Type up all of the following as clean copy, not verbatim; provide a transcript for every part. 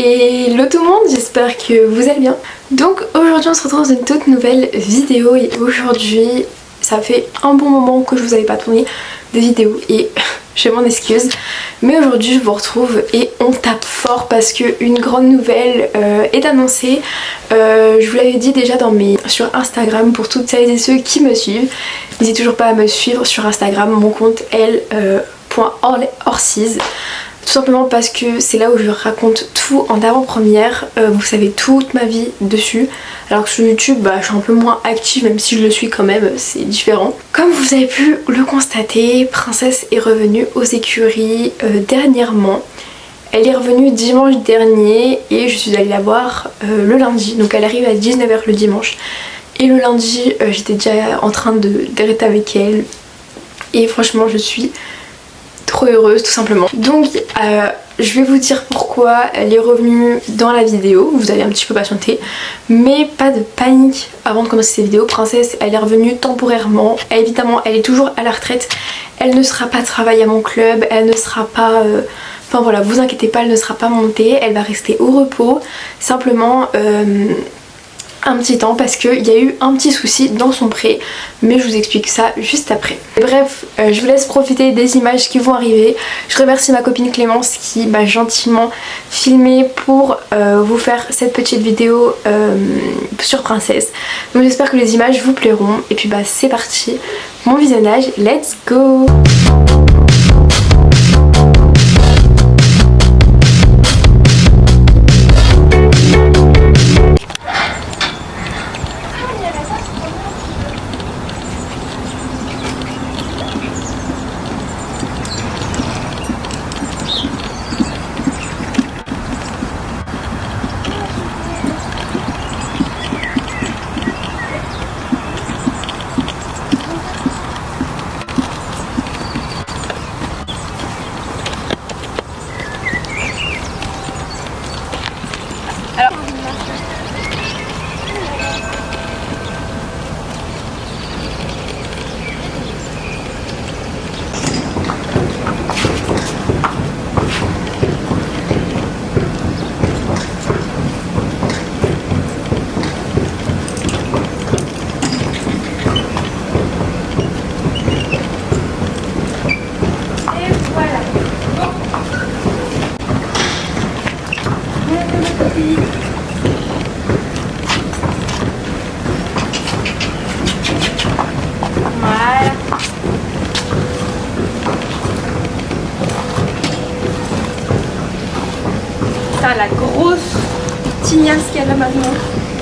Hello tout le monde, j'espère que vous allez bien. Donc aujourd'hui on se retrouve dans une toute nouvelle vidéo et aujourd'hui ça fait un bon moment que je vous avais pas tourné de vidéo et je m'en excuse. Mais aujourd'hui je vous retrouve et on tape fort parce qu'une grande nouvelle est annoncée. Je vous l'avais dit déjà sur Instagram pour toutes celles et ceux qui me suivent. N'hésitez toujours pas à me suivre sur Instagram, mon compte l.orsiz. Tout simplement parce que c'est là où je raconte tout en avant-première, vous savez toute ma vie dessus. Alors que sur YouTube, je suis un peu moins active, même si je le suis quand même, c'est différent. Comme vous avez pu le constater, Princesse est revenue aux écuries dernièrement. Elle est revenue dimanche dernier et je suis allée la voir le lundi. Donc elle arrive à 19 h le dimanche. Et le lundi, j'étais déjà en train d'arrêter avec elle. Et franchement, je suis trop heureuse tout simplement. Donc je vais vous dire pourquoi elle est revenue dans la vidéo, vous allez un petit peu patienter, mais pas de panique avant de commencer cette vidéo. Princesse elle est revenue temporairement, évidemment elle est toujours à la retraite, elle ne sera pas travailler à mon club, elle ne sera pas enfin voilà, vous inquiétez pas, elle ne sera pas montée, elle va rester au repos, simplement un petit temps parce qu'il y a eu un petit souci dans son pré, mais je vous explique ça juste après. Bref, je vous laisse profiter des images qui vont arriver. Je remercie ma copine Clémence qui m'a gentiment filmé pour vous faire cette petite vidéo sur Princesse. Donc j'espère que les images vous plairont et puis c'est parti, mon visionnage, let's go. Voilà. Putain, la grosse tignasse qu'elle a maintenant.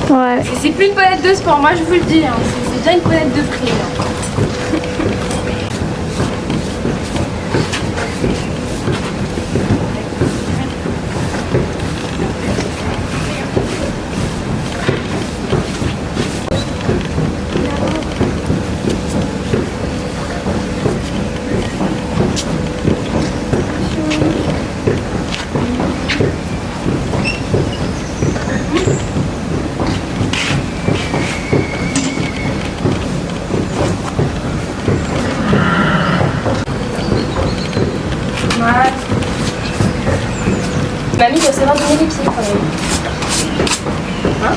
Ouais. C'est plus une ponette de sport, moi je vous le dis, hein. C'est déjà une ponette de prix. Hein. Mamie doit savoir donner les pieds quand même. Hein?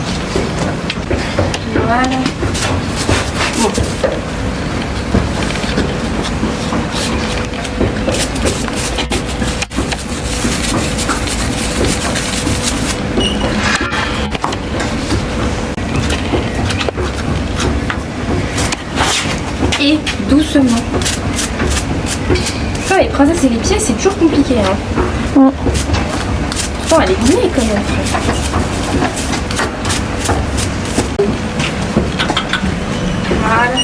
Voilà. Bon. Et doucement. Les princesses et les pieds c'est toujours compliqué hein. Ouais. Oh, elle est née quand même. Voilà.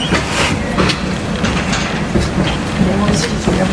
Moi aussi, je vais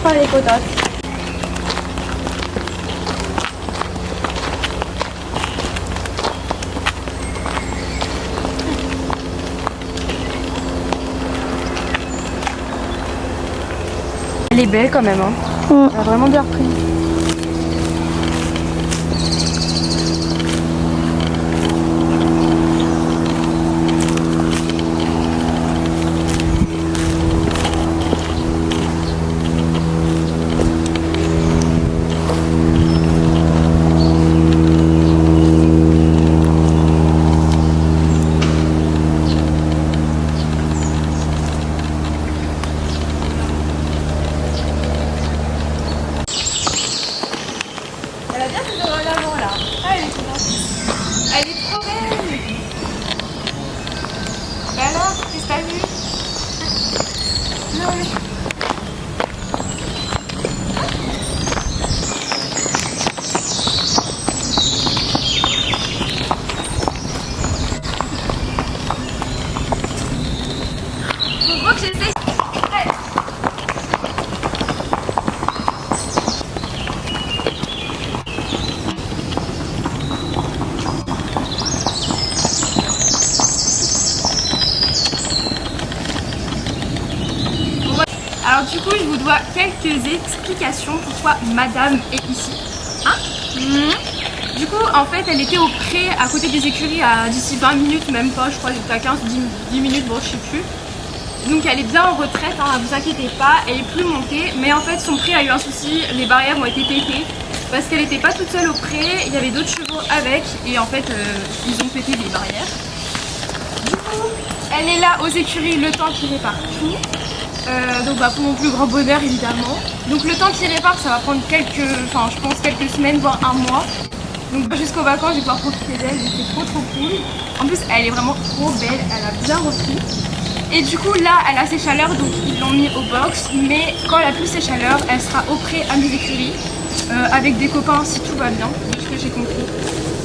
pas les cocottes. Elle est belle quand même, hein. Elle a vraiment bien repris. Elle est trop belle. Et alors, qu'est-ce que t'as vu? Non mais... Faut que j'essaie. Alors du coup, je vous dois quelques explications pourquoi madame est ici. Hein? Du coup, en fait, elle était au pré à côté des écuries d'ici 20 minutes, même pas, je crois, j'étais à 15-10 minutes, bon, je sais plus. Donc elle est bien en retraite, hein, vous inquiétez pas, elle est plus montée. Mais en fait, son pré a eu un souci, les barrières ont été pétées. Parce qu'elle n'était pas toute seule au pré, il y avait d'autres chevaux avec. Et en fait, ils ont pété les barrières. Du coup, elle est là aux écuries le temps qu'il répare tout. Donc pour mon plus grand bonheur évidemment. Donc le temps qu'il répare ça va prendre je pense quelques semaines voire un mois. Donc jusqu'aux vacances je vais pouvoir profiter d'elle, c'est trop cool. En plus elle est vraiment trop belle, elle a bien repris. Et du coup là elle a ses chaleurs donc ils l'ont mis au box. Mais quand elle a plus ses chaleurs elle sera au pré à mes écuries avec des copains si tout va bien, de ce que j'ai compris.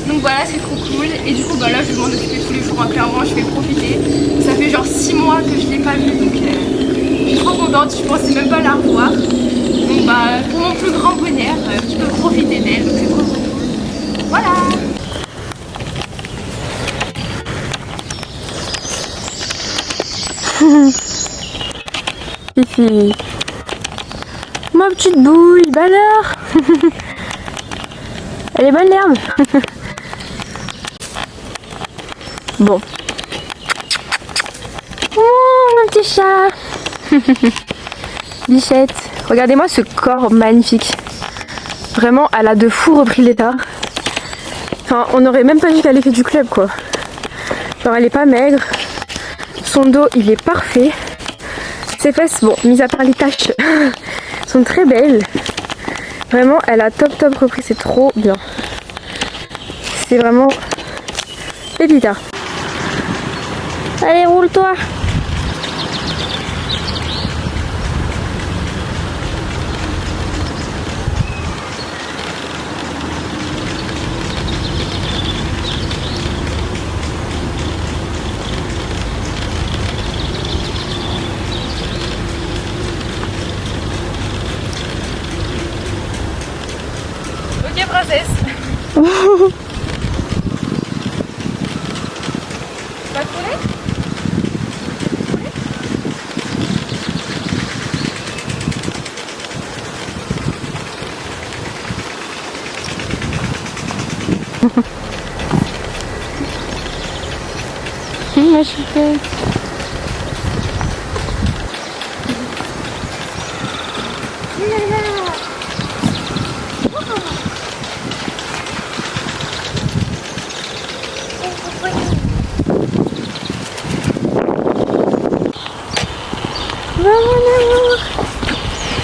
Donc voilà c'est trop cool et du coup là je vais m'en occuper tous les jours, hein, clairement je vais profiter. Ça fait genre 6 mois que je l'ai pas vue donc je suis trop contente, je pensais même pas la revoir. Donc pour mon plus grand bonheur, je peux profiter d'elle, donc c'est trop cool. Voilà. Fifi. Ma petite boule, bah alors. Elle est bonne l'herbe. Bon. Oh mon petit chat. Bichette. Regardez-moi ce corps magnifique. Vraiment, elle a de fou repris l'état. Enfin, on n'aurait même pas dit qu'elle ait fait du club quoi. Genre elle est pas maigre. Son dos il est parfait. Ses fesses, bon, mis à part les taches, sont très belles. Vraiment, elle a top repris, c'est trop bien. C'est vraiment pépita. Allez, roule-toi. Ok princesse. Pas de poulet? Ma chouette.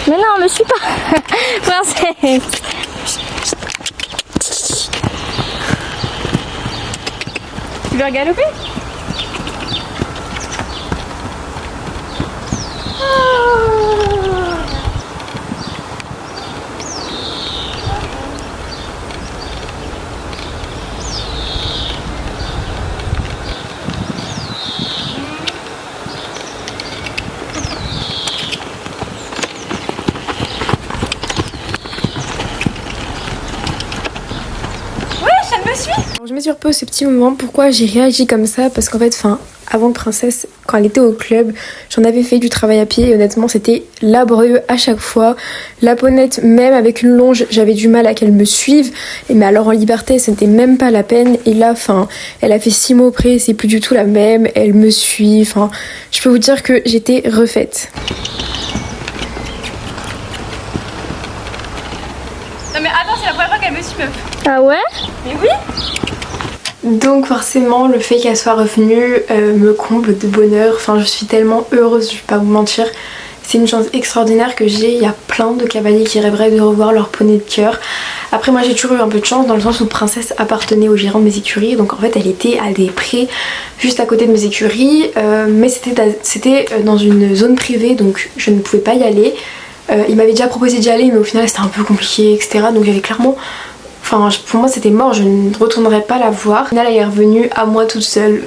Mais non, me suis pas. Princesse. Tu veux galoper? elle me suit. Alors, je me suis repose ce petit moment, pourquoi j'ai réagi comme ça, parce qu'en fait, avant Princesse, quand elle était au club, j'en avais fait du travail à pied et honnêtement c'était laborieux à chaque fois. La Ponette, même avec une longe, j'avais du mal à qu'elle me suive. Mais alors en liberté, ce n'était même pas la peine. Et là, elle a fait 6 mots près, c'est plus du tout la même. Elle me suit, je peux vous dire que j'étais refaite. Non mais attends, c'est la première fois qu'elle me suit, meuf. Ah ouais? Mais oui. Donc forcément le fait qu'elle soit revenue me comble de bonheur, je suis tellement heureuse, je vais pas vous mentir. C'est une chance extraordinaire que j'ai, il y a plein de cavaliers qui rêveraient de revoir leur poney de cœur. Après moi j'ai toujours eu un peu de chance dans le sens où Princesse appartenait au gérant de mes écuries, donc en fait elle était à des prés juste à côté de mes écuries, mais c'était dans une zone privée donc je ne pouvais pas y aller. Il m'avait déjà proposé d'y aller mais au final c'était un peu compliqué etc, donc j'avais clairement... pour moi c'était mort, je ne retournerais pas la voir. Au final elle est revenue à moi toute seule,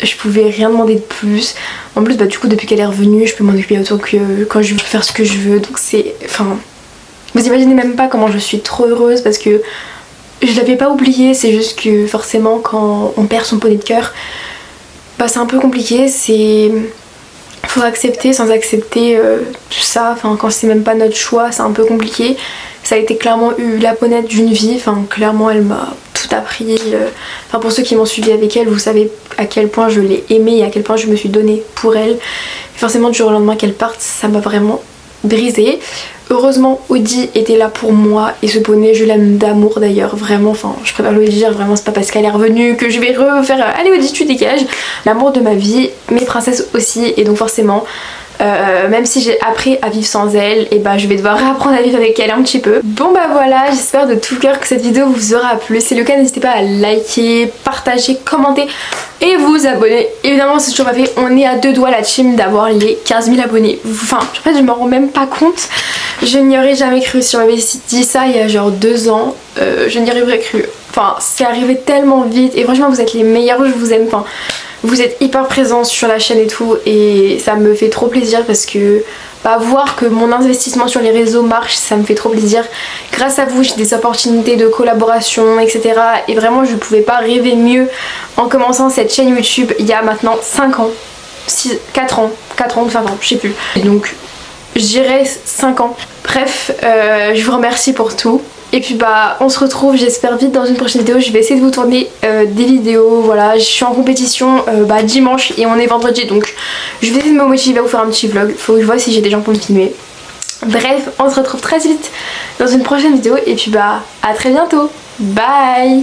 je pouvais rien demander de plus. En plus du coup depuis qu'elle est revenue je peux m'en occuper autant que quand je veux faire ce que je veux. Donc c'est... vous imaginez même pas comment je suis trop heureuse parce que je l'avais pas oublié. C'est juste que forcément quand on perd son poney de cœur, c'est un peu compliqué, faut accepter sans accepter tout ça, quand c'est même pas notre choix c'est un peu compliqué. Ça a été clairement la Ponette d'une vie, clairement elle m'a tout appris. Pour ceux qui m'ont suivi avec elle, vous savez à quel point je l'ai aimée et à quel point je me suis donnée pour elle. Et forcément du jour au lendemain qu'elle parte, ça m'a vraiment brisée. Heureusement Audi était là pour moi et ce poney je l'aime d'amour d'ailleurs, vraiment, je préfère le dire, vraiment c'est pas parce qu'elle est revenue que je vais refaire allez Audi tu dégages. L'amour de ma vie, mes princesses aussi, et donc forcément même si j'ai appris à vivre sans elle, et je vais devoir réapprendre à vivre avec elle un petit peu. Bon voilà, j'espère de tout cœur que cette vidéo vous aura plu. Si c'est le cas, n'hésitez pas à liker, partager, commenter et vous abonner. Évidemment c'est toujours pas fait, on est à 2 doigts la team d'avoir les 15 000 abonnés. En fait je m'en rends même pas compte. Je n'y aurais jamais cru, si on m'avait dit ça il y a genre 2 ans, je n'y aurais cru. C'est arrivé tellement vite et franchement vous êtes les meilleurs, je vous aime. Vous êtes hyper présents sur la chaîne et tout et ça me fait trop plaisir parce que voir que mon investissement sur les réseaux marche, ça me fait trop plaisir. Grâce à vous j'ai des opportunités de collaboration etc. Et vraiment je pouvais pas rêver mieux en commençant cette chaîne YouTube il y a maintenant 5 ans, 4 ans, 5 ans, je sais plus. Et donc je dirais 5 ans. Bref, je vous remercie pour tout. Et puis on se retrouve j'espère vite dans une prochaine vidéo. Je vais essayer de vous tourner des vidéos, voilà. Je suis en compétition dimanche et on est vendredi, donc je vais essayer de me motiver à vous faire un petit vlog. Faut que je vois si j'ai des gens pour me filmer. Bref, on se retrouve très vite dans une prochaine vidéo et puis à très bientôt. Bye.